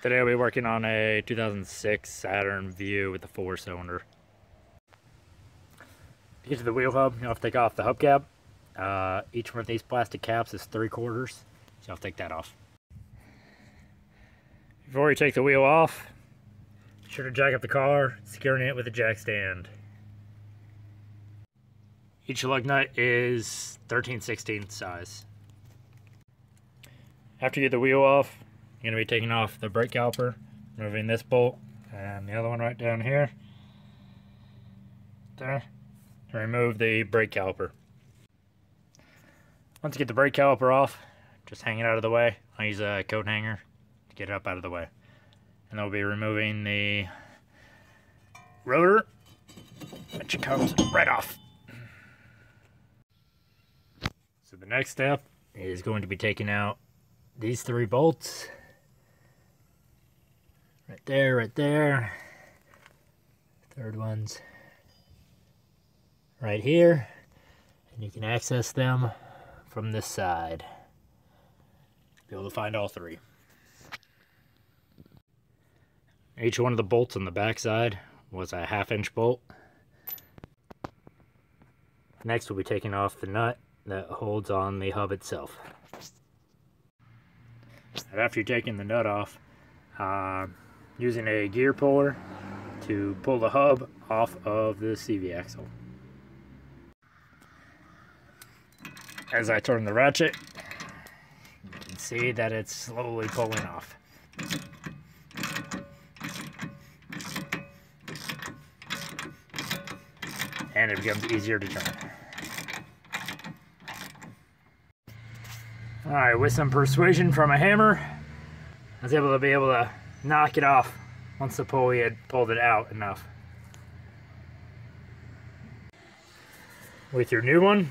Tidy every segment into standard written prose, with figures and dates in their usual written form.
Today we'll be working on a 2006 Saturn Vue with the 4-cylinder. To get to the wheel hub, you'll have to take off the hubcap. Each one of these plastic caps is 3/4, so you'll have to take that off. Before you take the wheel off, be sure to jack up the car, securing it with a jack stand. Each lug nut is 13/16 size. After you get the wheel off, you're going to be taking off the brake caliper, removing this bolt and the other one right down here. There. To remove the brake caliper. Once you get the brake caliper off, just hang it out of the way. I use a coat hanger to get it up out of the way. And then we'll be removing the rotor, which comes right off. So the next step is going to be taking out these 3 bolts. Right there, right there. Third one's right here. And you can access them from this side. Be able to find all 3. Each one of the bolts on the back side was a 1/2-inch bolt. Next we'll be taking off the nut that holds on the hub itself. And after you're taking the nut off, using a gear puller to pull the hub off of the CV axle. As I turn the ratchet, you can see that it's slowly pulling off. And it becomes easier to turn. Alright, with some persuasion from a hammer, I was able to knock it off once the pulley had pulled it out enough. With your new one,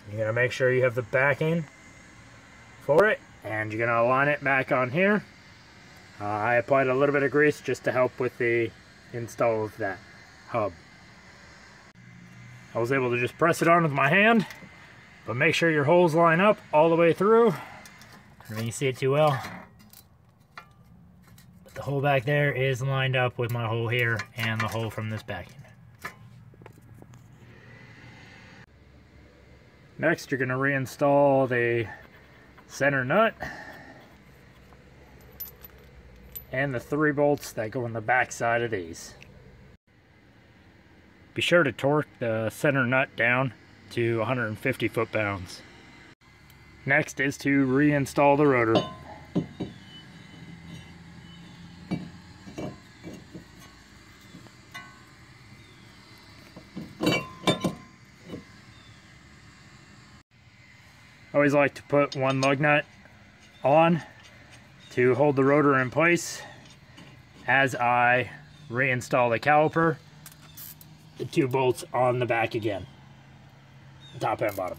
you're going to make sure you have the backing for it, and you're going to align it back on here. I applied a little bit of grease just to help with the install of that hub. I was able to just press it on with my hand, but make sure your holes line up all the way through. I don't know if you can see it too well. But the hole back there is lined up with my hole here and the hole from this backing. Next, you're going to reinstall the center nut and the 3 bolts that go in the back side of these. Be sure to torque the center nut down to 150 foot-pounds. Next is to reinstall the rotor. I always like to put one lug nut on to hold the rotor in place as I reinstall the caliper. The 2 bolts on the back again, top and bottom.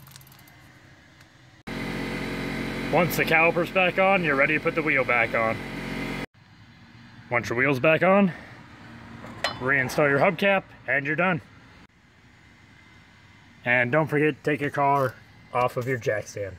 Once the caliper's back on, you're ready to put the wheel back on. Once your wheel's back on, reinstall your hubcap and you're done. And don't forget to take your car off of your jack stand.